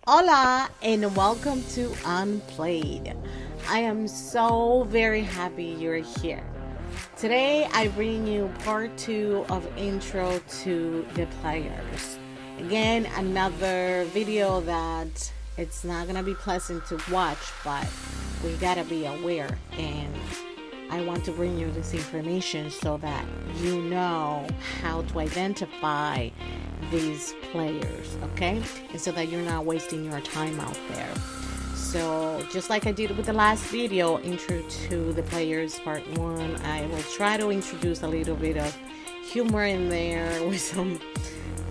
Hola and welcome to Unplayed. I am so very happy you're here. Today I bring you part 2 of Intro to the Players. Again, another video that it's not gonna be pleasant to watch, but we gotta be aware, and I want to bring you this information so that you know how to identify these players, okay? And so that you're not wasting your time out there. So, just like I did with the last video, Intro to the Players Part 1, I will try to introduce a little bit of humor in there with some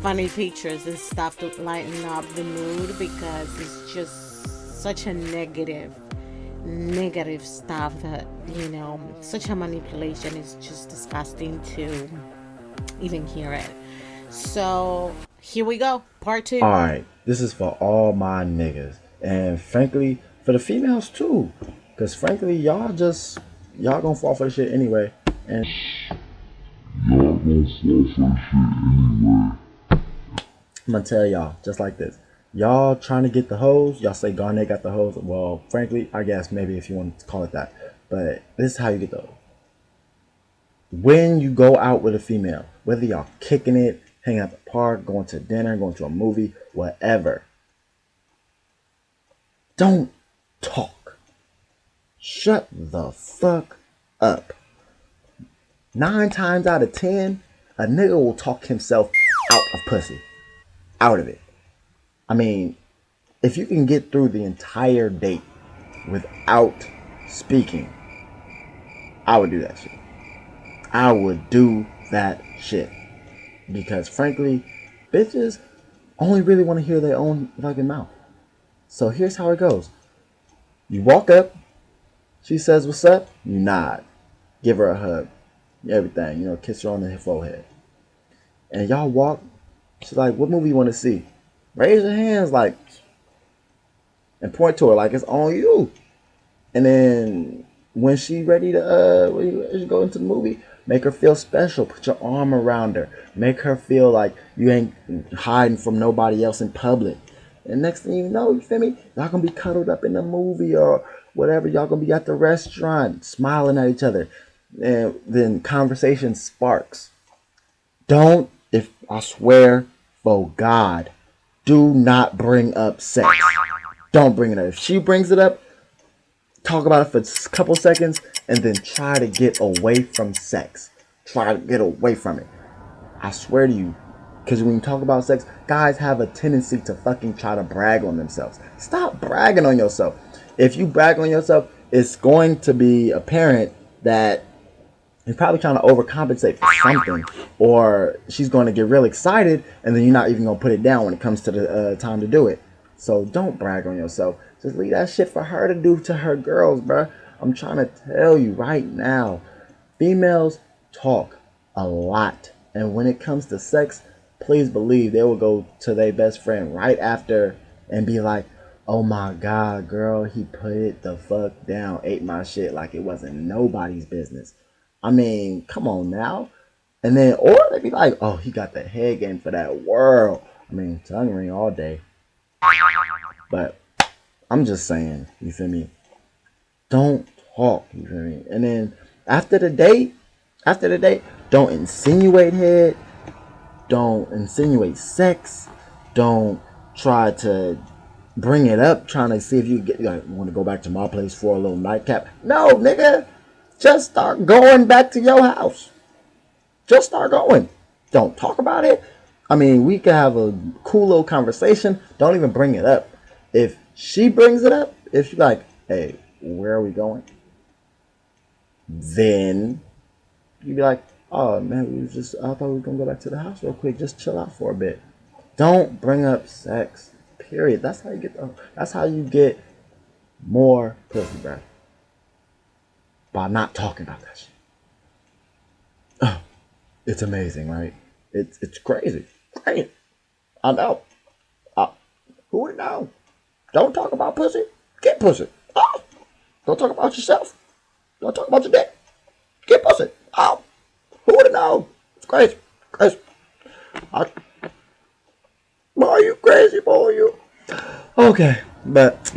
funny pictures and stuff to lighten up the mood, because it's just such a negative stuff that, such a manipulation is just disgusting to even hear it. So here we go, part 2. Alright, this is for all my niggas. And frankly, for the females too. Because frankly, y'all gonna fall for the shit anyway. And Y'all gonna fall for the shit anyway. I'm gonna tell y'all, just like this. Y'all trying to get the hoes, y'all say Garnett got the hoes. Well, frankly, I guess maybe if you want to call it that. But this is how you get those. When you go out with a female, whether y'all kicking it, hanging out at the park, going to dinner, going to a movie, whatever, don't talk. Shut the fuck up. 9 times out of 10, a nigga will talk himself out of pussy. Out of it. I mean, if you can get through the entire date without speaking, I would do that shit. I would do that shit. Because frankly, bitches only really want to hear their own fucking mouth. So here's how it goes. You walk up, she says what's up, you nod. Give her a hug. Everything, kiss her on the forehead. And y'all walk, she's like, what movie you want to see? Raise your hands and point to her like it's on you. And then when she ready to when you go into the movie, make her feel special. Put your arm around her. Make her feel like you ain't hiding from nobody else in public. And next thing you know, you feel me? Y'all gonna be cuddled up in the movie or whatever. Y'all gonna be at the restaurant smiling at each other. And then conversation sparks. Don't, if I swear for God, do not bring up sex. Don't bring it up. If she brings it up, talk about it for a couple seconds and then try to get away from sex. Try to get away from it. I swear to you. Because when you talk about sex, guys have a tendency to fucking try to brag on themselves. Stop bragging on yourself. If you brag on yourself, it's going to be apparent that you're probably trying to overcompensate for something. Or she's going to get real excited and then you're not even going to put it down when it comes to the time to do it. So don't brag on yourself. Just leave that shit for her to do to her girls, bruh. I'm trying to tell you right now. Females talk a lot. And when it comes to sex, please believe they will go to their best friend right after and be like, oh my God, girl, he put it the fuck down, ate my shit like it wasn't nobody's business. I mean, come on now. And then, or they be like, oh, he got the head game for that world. I mean, tongue ring all day. But I'm just saying, you feel me? Don't talk, you feel me? And then after the date, don't insinuate head. Don't insinuate sex. Don't try to bring it up, trying to see if you want to go back to my place for a little nightcap. No, nigga. Just start going back to your house. Just start going. Don't talk about it. I mean, we can have a cool little conversation. Don't even bring it up. If she brings it up, if she's like, hey, where are we going? Then you'd be like, oh man, I thought we were gonna go back to the house real quick, just chill out for a bit. Don't bring up sex. Period. That's how you get more pussy, bro. By not talking about that shit. Oh, it's amazing, right? It's crazy. Right? I know. Who would know? Don't talk about pussy. Get pussy. Oh, don't talk about yourself. Don't talk about your dick. Get pussy. Oh, who would have known? It's crazy. Crazy. Boy, you crazy, boy, you. Okay, but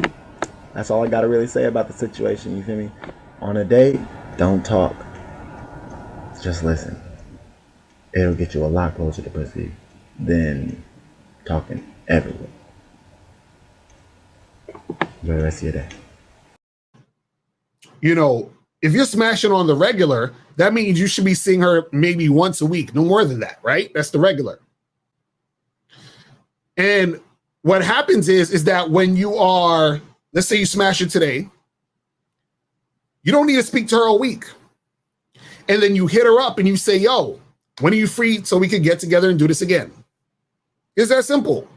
that's all I gotta really say about the situation. You feel me? On a date, don't talk. Just listen. It'll get you a lot closer to pussy than talking everywhere. Enjoy the rest of your day. You know, if you're smashing on the regular, that means you should be seeing her maybe once a week, no more than that, right? That's the regular. And what happens is that when you are, let's say you smash her today, you don't need to speak to her all week. And then you hit her up and you say, yo, when are you free so we can get together and do this again? It's that simple.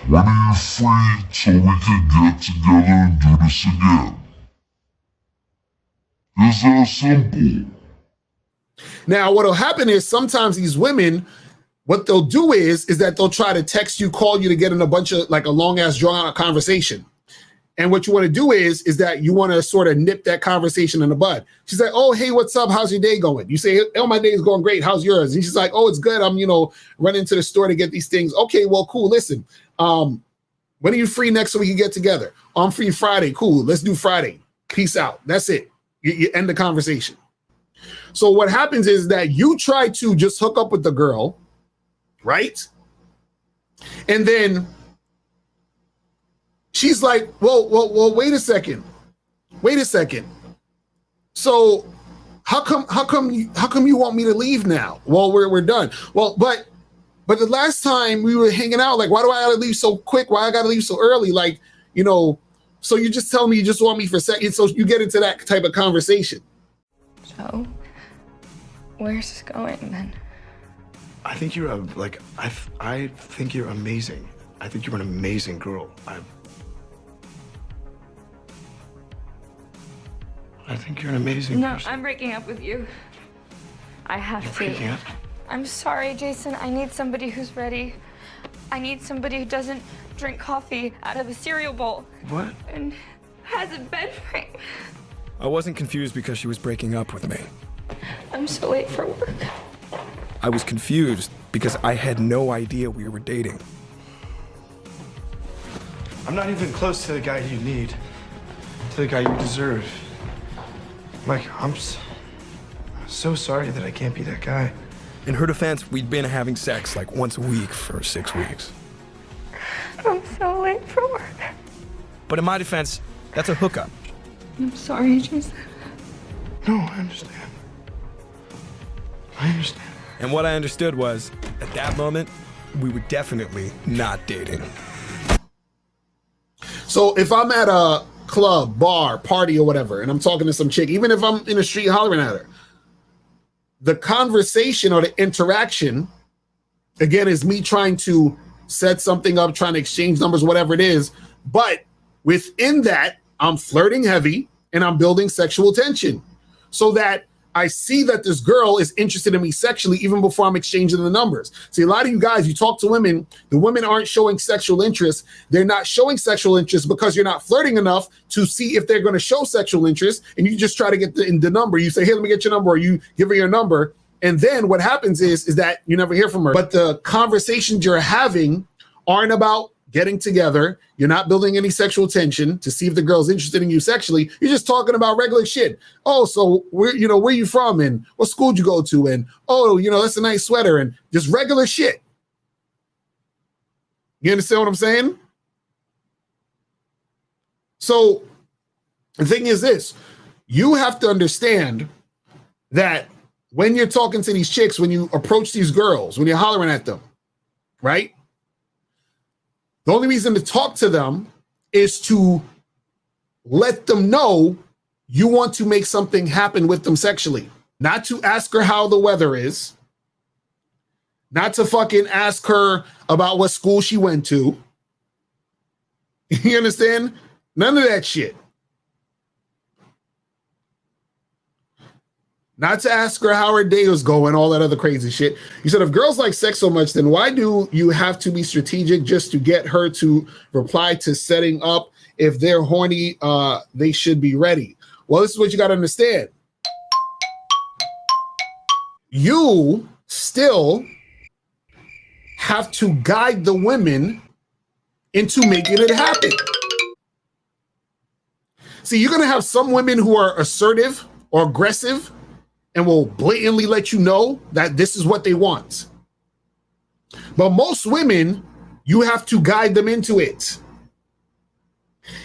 When are you free so we can get together and do this again? It's that simple. Now, what'll happen is sometimes these women, what they'll do is that they'll try to text you, call you to get in a bunch of like a long ass drawn out conversation. And what you want to do is that you want to sort of nip that conversation in the bud. She's like, oh, hey, what's up? How's your day going? You say, oh, my day is going great. How's yours? And she's like, oh, it's good. I'm, running to the store to get these things. Okay, well, cool. Listen, when are you free next so we can get together? Oh, I'm free Friday. Cool. Let's do Friday. Peace out. That's it. You end the conversation. So what happens is that you try to just hook up with the girl, right? And then she's like, well, wait a second. So how come you want me to leave now? Well, we're done. Well, but the last time we were hanging out, like, why do I gotta leave so quick? Why I gotta leave so early? Like, so you just tell me you just want me for seconds. So you get into that type of conversation. So, where's this going then? I think you're I think you're amazing. I think you're an amazing girl. I think you're an amazing person. I'm breaking up with you. I have You're to. breaking up? I'm sorry, Jason. I need somebody who's ready. I need somebody who doesn't drink coffee out of a cereal bowl. What? And has a bed frame. I wasn't confused because she was breaking up with me. I'm so late for work. I was confused because I had no idea we were dating. I'm not even close to the guy you need, to the guy you deserve. Like, I'm so sorry that I can't be that guy. In her defense, we'd been having sex like once a week for 6 weeks. I'm so late for work. But in my defense, that's a hookup. I'm sorry, Jason. No, I understand. I understand. And what I understood was, at that moment, we were definitely not dating. So if I'm at a club, bar, party, or whatever, and I'm talking to some chick, even if I'm in the street hollering at her, the conversation or the interaction, again, is me trying to set something up, trying to exchange numbers, whatever it is. But within that, I'm flirting heavy and I'm building sexual tension so that I see that this girl is interested in me sexually even before I'm exchanging the numbers. See, a lot of you guys, you talk to women, the women aren't showing sexual interest. They're not showing sexual interest because you're not flirting enough to see if they're going to show sexual interest. And you just try to get the number. You say, hey, let me get your number, or you give her your number. And then what happens is that you never hear from her. But the conversations you're having aren't about getting together. You're not building any sexual tension to see if the girl's interested in you sexually. You're just talking about regular shit. Oh, so where you from, and what school did you go to, and oh, that's a nice sweater, and just regular shit. You understand what I'm saying? So the thing is this, you have to understand that when you're talking to these chicks, when you approach these girls, when you're hollering at them, right? The only reason to talk to them is to let them know you want to make something happen with them sexually. Not to ask her how the weather is. Not to fucking ask her about what school she went to. You understand? None of that shit. Not to ask her how her day was going, all that other crazy shit. You said, if girls like sex so much, then why do you have to be strategic just to get her to reply to setting up? If they're horny, they should be ready. Well, this is what you got to understand. You still have to guide the women into making it happen. See, you're going to have some women who are assertive or aggressive and will blatantly let you know that this is what they want. But most women, you have to guide them into it.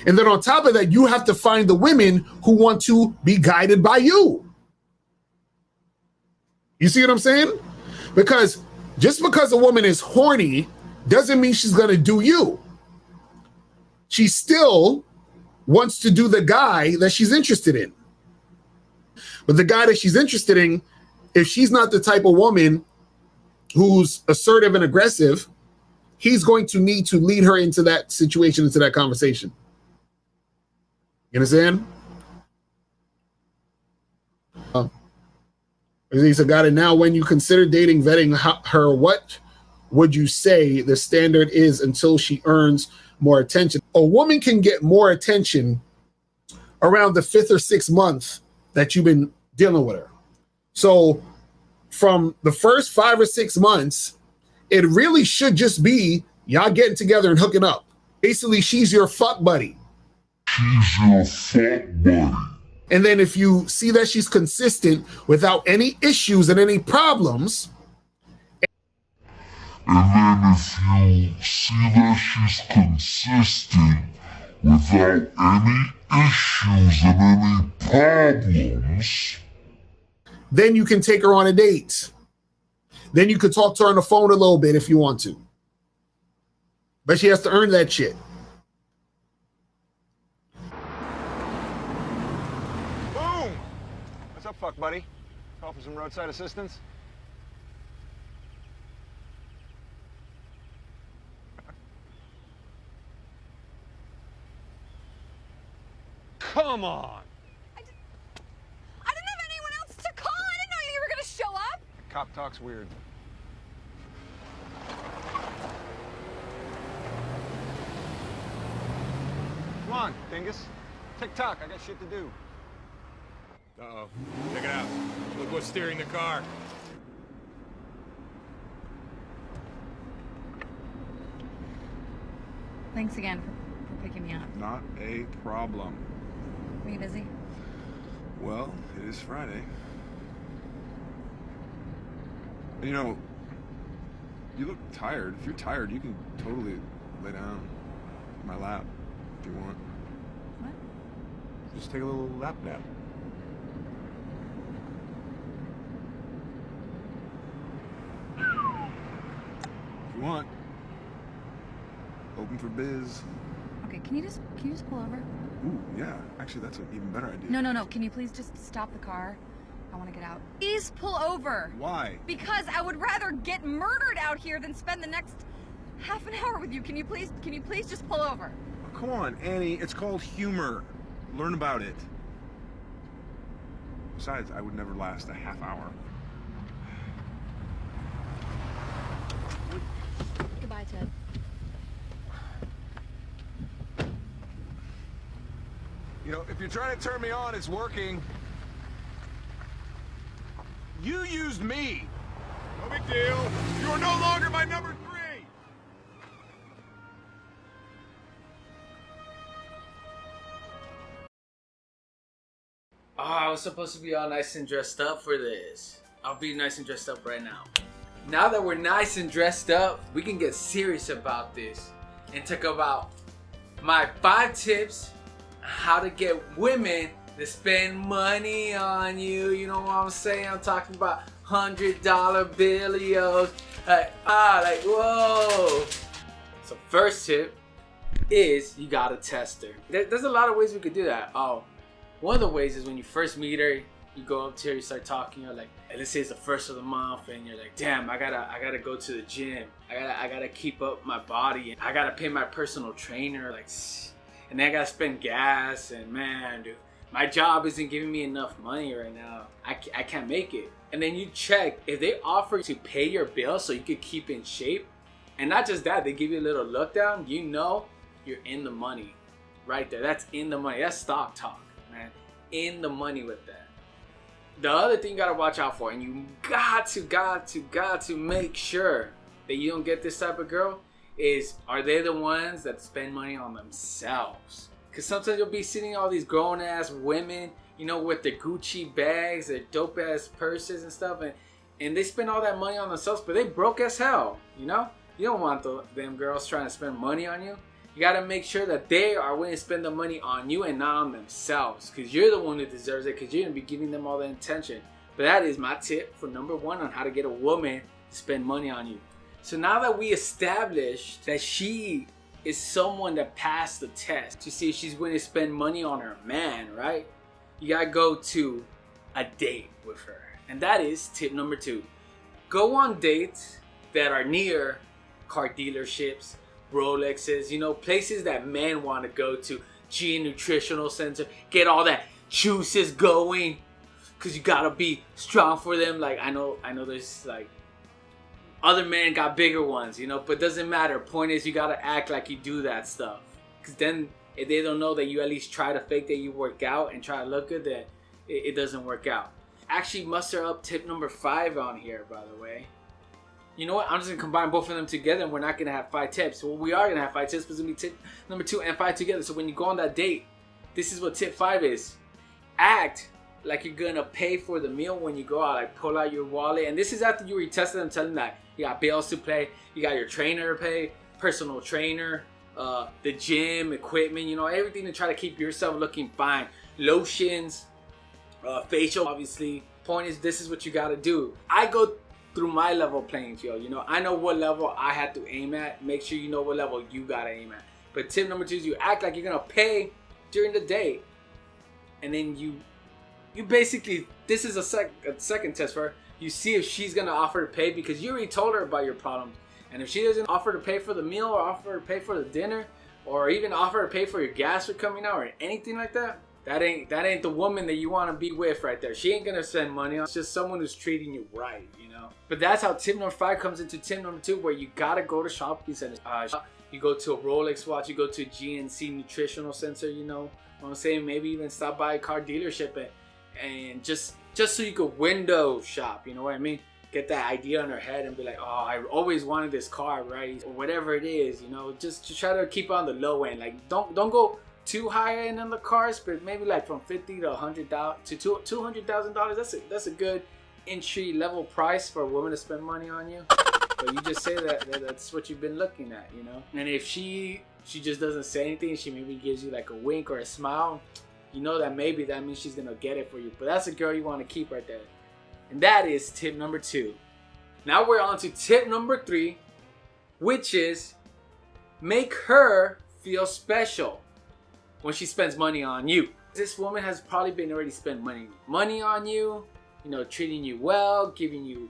And then on top of that, you have to find the women who want to be guided by you. You see what I'm saying? Because just because a woman is horny doesn't mean she's going to do you. She still wants to do the guy that she's interested in. But the guy that she's interested in, if she's not the type of woman who's assertive and aggressive, he's going to need to lead her into that situation, into that conversation. You understand? He said, got it. Now, when you consider dating, vetting her, what would you say the standard is until she earns more attention? A woman can get more attention around the 5th or 6th month that you've been dealing with her. So from the first 5 or 6 months, it really should just be y'all getting together and hooking up. Basically, she's your fuck buddy. She's your fuck buddy. And then if you see that she's consistent without any issues and any problems. And then if you see that she's consistent without any issues and any problems, then you can take her on a date. Then you could talk to her on the phone a little bit if you want to. But she has to earn that shit. Boom! What's up, fuck buddy? Call for some roadside assistance? Come on! I didn't have anyone else to call. I didn't know you were gonna show up. Cop talk's weird. Come on, dingus. Tick-tock, I got shit to do. Uh-oh. Check it out. Look what's steering the car. Thanks again for picking me up. Not a problem. Are you busy? Well, it is Friday. You know, you look tired. If you're tired, you can totally lay down in my lap if you want. What? Just take a little lap nap. If you want. Open for biz. Okay, can you just pull over? Ooh, yeah. Actually, that's an even better idea. No. Can you please just stop the car? I want to get out. Please pull over. Why? Because I would rather get murdered out here than spend the next half an hour with you. Can you please just pull over? Oh, come on, Annie. It's called humor. Learn about it. Besides, I would never last a half hour. Goodbye, Ted. You know, if you're trying to turn me on, it's working. You used me. No big deal. You are no longer my number 3. Oh, I was supposed to be all nice and dressed up for this. I'll be nice and dressed up right now. Now that we're nice and dressed up, we can get serious about this and talk about my 5 tips on how to get women to spend money on you. You know what I'm saying? I'm talking about $100 billios. Like whoa. So first tip is you gotta test her. There's a lot of ways we could do that. One of the ways is when you first meet her, you go up to her, you start talking, you're like, hey, let's say it's the first of the month, and you're like, damn, I gotta go to the gym. I gotta keep up my body. I gotta pay my personal trainer, like, and then I gotta spend gas, and man, dude, my job isn't giving me enough money right now. I can't make it. And then you check, if they offer to pay your bill so you could keep in shape, and not just that, they give you a little look down, you know you're in the money. Right there, that's in the money. That's stock talk, man. In the money with that. The other thing you gotta watch out for, and you got to make sure that you don't get this type of girl, is are they the ones that spend money on themselves? Because sometimes you'll be seeing all these grown-ass women, you know, with their Gucci bags, their dope-ass purses and stuff, and they spend all that money on themselves, but they broke as hell, you know? You don't want them girls trying to spend money on you. You got to make sure that they are willing to spend the money on you and not on themselves, because you're the one who deserves it, because you're going to be giving them all the attention. But that is my tip for number 1 on how to get a woman to spend money on you. So now that we established that she is someone that passed the test to see if she's willing to spend money on her man, right? You got to go to a date with her. And that is tip number 2. Go on dates that are near car dealerships, Rolexes, you know, places that men want to go to. G Nutritional Center, get all that juices going, because you gotta be strong for them. Like I know there's like other men got bigger ones, you know, but it doesn't matter. Point is, you gotta act like you do that stuff, because then if they don't know that you at least try to fake that you work out and try to look good, then it doesn't work out. Actually muster up tip number 5 on here, by the way. You know what? I'm just going to combine both of them together, and we're not going to have 5 tips. Well, we are going to have 5 tips, but it's going to be tip number 2 and 5 together. So when you go on that date, this is what tip 5 is. Act like you're going to pay for the meal when you go out. Like, pull out your wallet. And this is after you retested them, telling them that you got bills to pay, you got your trainer to pay, personal trainer, the gym, equipment, you know, everything to try to keep yourself looking fine. Lotions, facial, obviously. Point is, this is what you got to do. I go through my level playing field, you know, I know what level I have to aim at. Make sure you know what level you gotta aim at. But tip number 2 is you act like you're gonna pay during the date, and then you basically, this is a second test for her. You see if she's gonna offer to pay, because you already told her about your problems, and if she doesn't offer to pay for the meal, or offer to pay for the dinner, or even offer to pay for your gas for coming out, or anything like that, that ain't the woman that you want to be with right there. She ain't gonna spend money on. It's just someone who's treating you right, you know. But that's how tip number 5 comes into tip number 2, where you gotta go to shopping centers. You go to a Rolex watch, you go to a GNC Nutritional Center, you know what I'm saying? Maybe even stop by a car dealership and just so you could window shop, you know what I mean? Get that idea in her head and be like, oh, I always wanted this car, right? Or whatever it is, you know, just to try to keep on the low end. Like, don't go too high end on the cars, but maybe like from $50,000 to $100,000 to $200,000. That's a good entry level price for a woman to spend money on you. But you just say that's what you've been looking at, you know. And if she just doesn't say anything, she maybe gives you like a wink or a smile, you know that maybe that means she's gonna get it for you. But that's a girl you want to keep right there. And that is tip number 2. Now we're on to tip number 3, which is make her feel special when she spends money on you. This woman has probably been already spent money on you, you know, treating you well, giving you,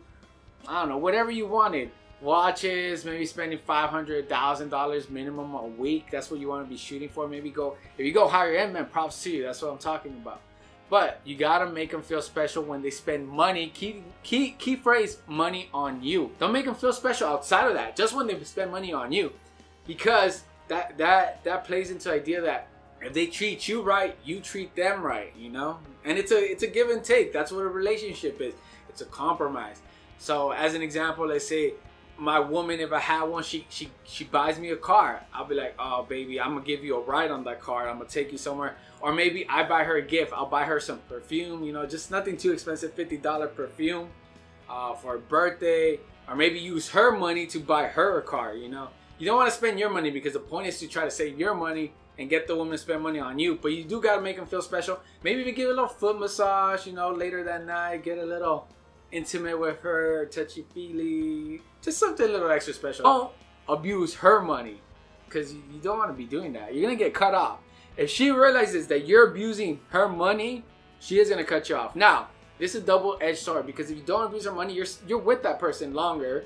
I don't know, whatever you wanted. Watches, maybe spending $500, $1,000 minimum a week. That's what you want to be shooting for. Maybe if you go higher end, man, props to you. That's what I'm talking about. But you gotta make them feel special when they spend money. Key phrase, money on you. Don't make them feel special outside of that. Just when they spend money on you, because that plays into the idea that if they treat you right, you treat them right, you know? And it's a give and take. That's what a relationship is. It's a compromise. So as an example, let's say my woman, if I had one, she buys me a car. I'll be like, oh baby, I'm gonna give you a ride on that car. I'm gonna take you somewhere. Or maybe I buy her a gift. I'll buy her some perfume, you know, just nothing too expensive, $50 perfume for her birthday. Or maybe use her money to buy her a car, you know? You don't want to spend your money, because the point is to try to save your money and get the woman to spend money on you. But you do got to make them feel special. Maybe even give a little foot massage, you know, later that night. Get a little intimate with her, touchy-feely. Just something a little extra special. Don't abuse her money, because you don't want to be doing that. You're going to get cut off. If she realizes that you're abusing her money, she is going to cut you off. Now, this is a double-edged sword, because if you don't abuse her money, you're with that person longer.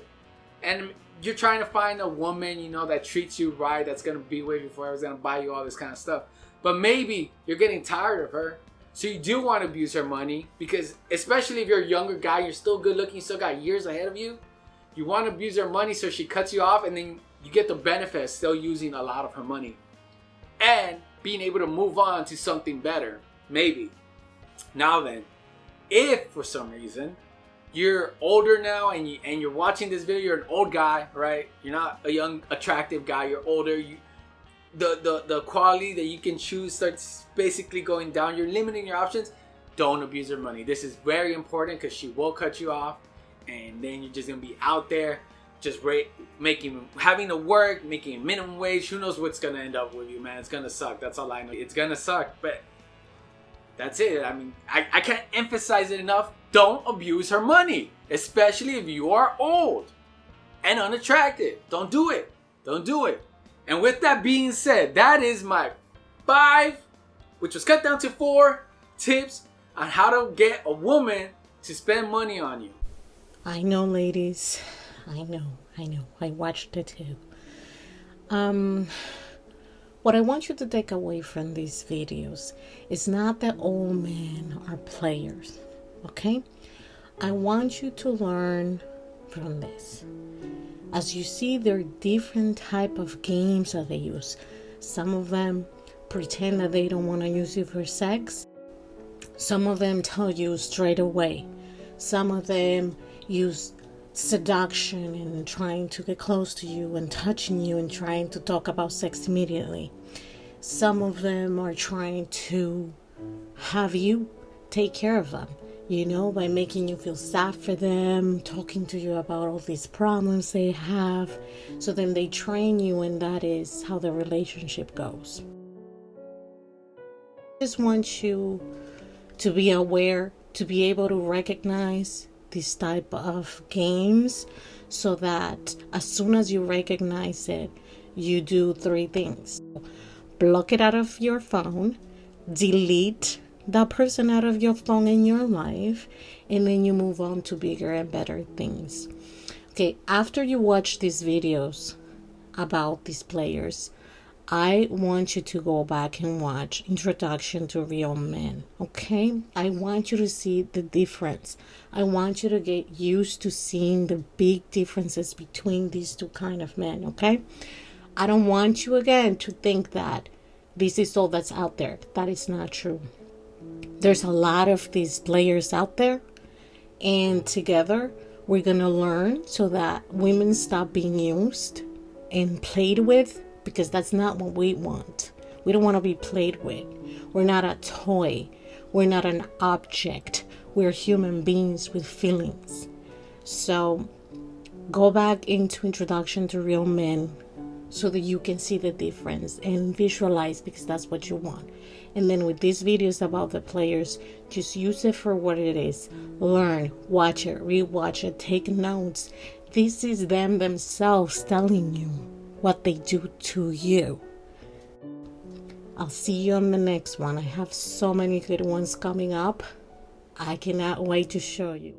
And you're trying to find a woman, you know, that treats you right, that's going to be with you forever, is going to buy you all this kind of stuff. But maybe you're getting tired of her, so you do want to abuse her money, because especially if you're a younger guy, you're still good looking, you still got years ahead of you, you want to abuse her money, so she cuts you off, and then you get the benefit of still using a lot of her money and being able to move on to something better, maybe. Now then, if for some reason you're older now and you're watching this video, you're an old guy, right? You're not a young, attractive guy. You're older. the quality that you can choose starts basically going down, you're limiting your options. Don't abuse her money. This is very important because she will cut you off, and then you're just gonna be out there just having to work, making minimum wage. Who knows what's gonna end up with you, man? It's gonna suck. That's all I know. It's gonna suck, but that's it. I mean, I can't emphasize it enough. Don't abuse her money, especially if you are old and unattractive. Don't do it. Don't do it. And with that being said, that is my 5, which was cut down to 4 tips on how to get a woman to spend money on you. I know, ladies. I know. I watched it too. What I want you to take away from these videos is not that all men are players, okay? I want you to learn from this. As you see, there are different type of games that they use. Some of them pretend that they don't want to use you for sex. Some of them tell you straight away. Some of them use seduction and trying to get close to you and touching you and trying to talk about sex immediately. Some of them are trying to have you take care of them, you know, by making you feel sad for them, talking to you about all these problems they have. So then they train you, and that is how the relationship goes. I just want you to be aware, to be able to recognize this type of games, so that as soon as you recognize it, you do 3 things. Block it out of your phone, delete that person out of your phone in your life, and then you move on to bigger and better things. Okay, after you watch these videos about these players, I want you to go back and watch Introduction to Real Men, okay? I want you to see the difference. I want you to get used to seeing the big differences between these 2 kind of men, okay? I don't want you again to think that this is all that's out there. That is not true. There's a lot of these players out there, and together we're gonna learn so that women stop being used and played with, because that's not what we want. We don't want to be played with. We're not a toy. We're not an object. We're human beings with feelings. So go back into Introduction to Real Men so that you can see the difference and visualize, because that's what you want. And then with these videos about the players, just use it for what it is. Learn, watch it, rewatch it, take notes. This is them themselves telling you what they do to you. I'll see you on the next one. I have so many good ones coming up. I cannot wait to show you.